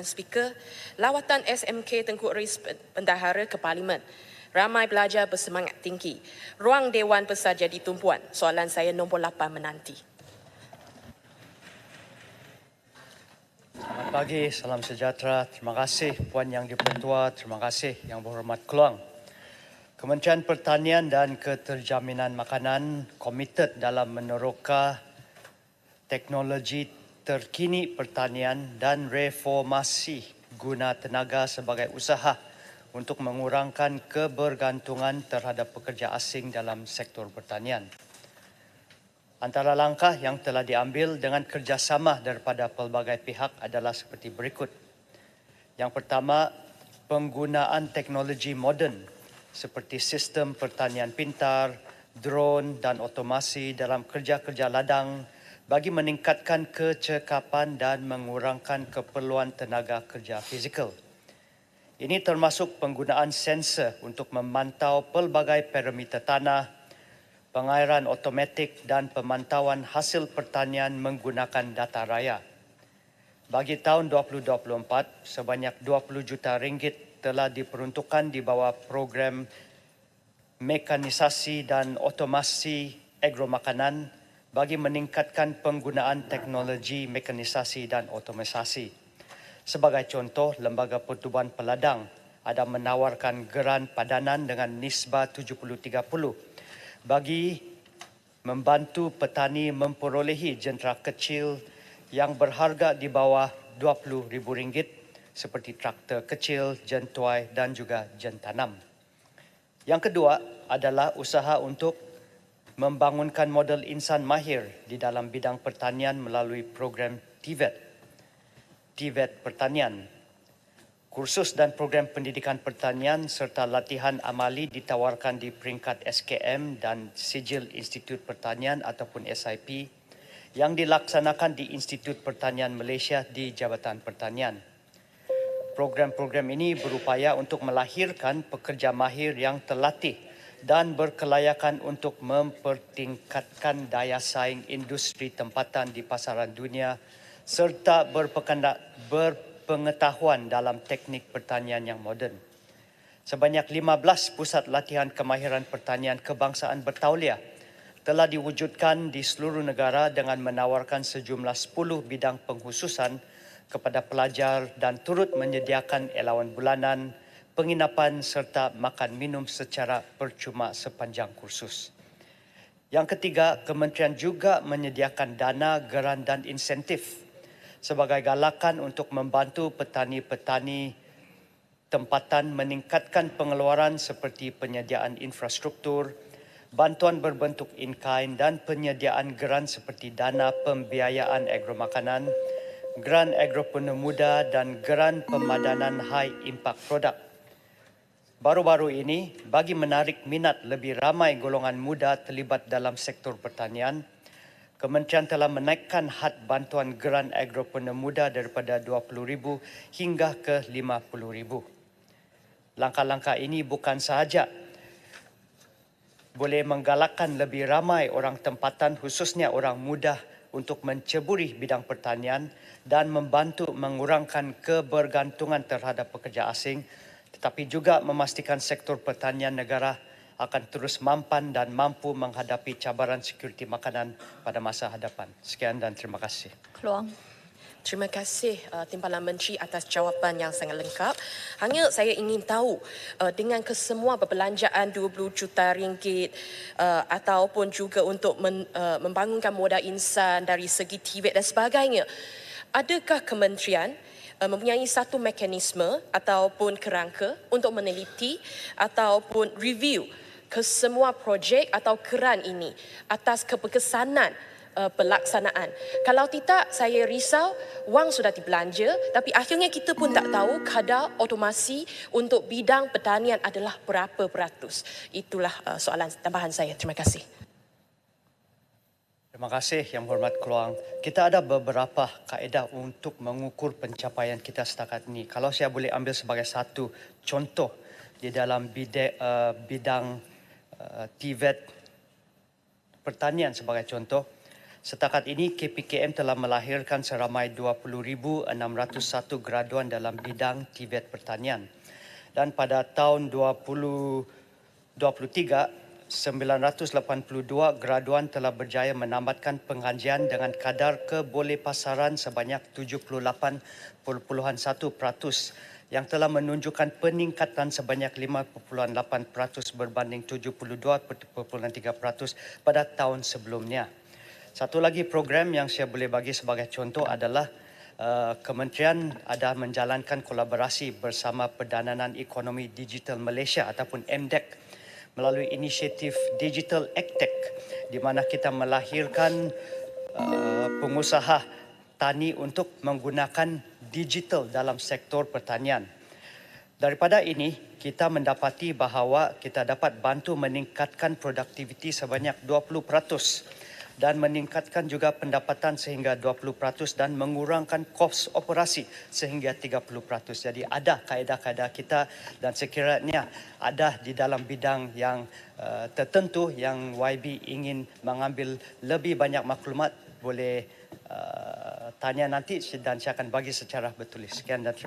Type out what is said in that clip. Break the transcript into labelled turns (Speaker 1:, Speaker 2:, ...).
Speaker 1: Speaker, lawatan SMK Tengku Rais Bendahara ke Parlimen. Ramai pelajar bersemangat tinggi. Ruang Dewan besar jadi tumpuan. Soalan saya nombor 8 menanti.
Speaker 2: Selamat pagi, salam sejahtera. Terima kasih Puan Yang di-Pertua, terima kasih Yang Berhormat Keluang. Kementerian Pertanian dan Keterjaminan Makanan komited dalam meneroka teknologi terkini pertanian dan reformasi guna tenaga sebagai usaha untuk mengurangkan kebergantungan terhadap pekerja asing dalam sektor pertanian. Antara langkah yang telah diambil dengan kerjasama daripada pelbagai pihak adalah seperti berikut. Yang pertama, penggunaan teknologi moden seperti sistem pertanian pintar, drone dan otomasi dalam kerja-kerja ladang bagi meningkatkan kecekapan dan mengurangkan keperluan tenaga kerja fizikal. Ini termasuk penggunaan sensor untuk memantau pelbagai parameter tanah, pengairan otomatik dan pemantauan hasil pertanian menggunakan data raya. Bagi tahun 2024, sebanyak 20 juta ringgit telah diperuntukkan di bawah program mekanisasi dan otomasi agromakanan bagi meningkatkan penggunaan teknologi mekanisasi dan otomasasi. Sebagai contoh, Lembaga Pertubuhan Peladang ada menawarkan geran padanan dengan nisbah 70-30 bagi membantu petani memperolehi jentera kecil yang berharga di bawah RM20,000 seperti traktor kecil, jentuai dan juga jentanam. Yang kedua adalah usaha untuk membangunkan model insan mahir di dalam bidang pertanian melalui program TVET. TVET Pertanian. Kursus dan program pendidikan pertanian serta latihan amali ditawarkan di peringkat SKM dan Sijil Institut Pertanian ataupun SIP yang dilaksanakan di Institut Pertanian Malaysia di Jabatan Pertanian. Program-program ini berupaya untuk melahirkan pekerja mahir yang terlatih dan berkelayakan untuk mempertingkatkan daya saing industri tempatan di pasaran dunia serta berpengetahuan dalam teknik pertanian yang moden. Sebanyak 15 pusat latihan kemahiran pertanian kebangsaan bertauliah telah diwujudkan di seluruh negara dengan menawarkan sejumlah 10 bidang pengkhususan kepada pelajar dan turut menyediakan elawan bulanan, penginapan serta makan minum secara percuma sepanjang kursus. Yang ketiga, kementerian juga menyediakan dana, geran dan insentif sebagai galakan untuk membantu petani-petani tempatan meningkatkan pengeluaran seperti penyediaan infrastruktur, bantuan berbentuk in-kind dan penyediaan geran seperti dana pembiayaan agromakanan, geran agropreneur muda dan geran pemadanan high impact product. Baru-baru ini, bagi menarik minat lebih ramai golongan muda terlibat dalam sektor pertanian, Kementerian telah menaikkan had bantuan geran agropreneur muda daripada RM20,000 hingga ke RM50,000. Langkah-langkah ini bukan sahaja boleh menggalakkan lebih ramai orang tempatan khususnya orang muda untuk menceburi bidang pertanian dan membantu mengurangkan kebergantungan terhadap pekerja asing, tetapi juga memastikan sektor pertanian negara akan terus mampan dan mampu menghadapi cabaran sekuriti makanan pada masa hadapan. Sekian dan terima kasih.
Speaker 1: Keluang. Terima kasih Timbalan Menteri atas jawapan yang sangat lengkap. Hanya saya ingin tahu dengan kesemua perbelanjaan 20 juta ringgit ataupun juga untuk membangunkan modal insan dari segi TVET dan sebagainya. Adakah kementerian mempunyai satu mekanisme ataupun kerangka untuk meneliti ataupun review kesemua projek atau keran ini atas keberkesanan pelaksanaan. Kalau tidak, saya risau wang sudah dibelanja tapi akhirnya kita pun tak tahu kadar otomasi untuk bidang pertanian adalah berapa peratus. Itulah soalan tambahan saya. Terima kasih.
Speaker 2: Terima kasih Yang Berhormat Keluang. Kita ada beberapa kaedah untuk mengukur pencapaian kita setakat ini. Kalau saya boleh ambil sebagai satu contoh di dalam bidang TVET pertanian sebagai contoh, Setakat ini, KPKM telah melahirkan seramai 20,601 graduan dalam bidang TVET pertanian. Dan pada tahun 2023, 982 graduan telah berjaya menamatkan pengajian dengan kadar kebolehpasaran sebanyak 78.1% yang telah menunjukkan peningkatan sebanyak 5.8% berbanding 72.3% pada tahun sebelumnya. Satu lagi program yang saya boleh bagi sebagai contoh adalah Kementerian ada menjalankan kolaborasi bersama Perdagangan Ekonomi Digital Malaysia ataupun MDEC melalui inisiatif Digital AgTech di mana kita melahirkan pengusaha tani untuk menggunakan digital dalam sektor pertanian. Daripada ini, kita mendapati bahawa kita dapat bantu meningkatkan produktiviti sebanyak 20% dan meningkatkan juga pendapatan sehingga 20% dan mengurangkan kos operasi sehingga 30%. Jadi ada kaedah-kaedah kita dan sekiranya ada di dalam bidang yang tertentu yang YB ingin mengambil lebih banyak maklumat, boleh tanya nanti dan saya akan bagi secara bertulis. Sekian dan terima kasih.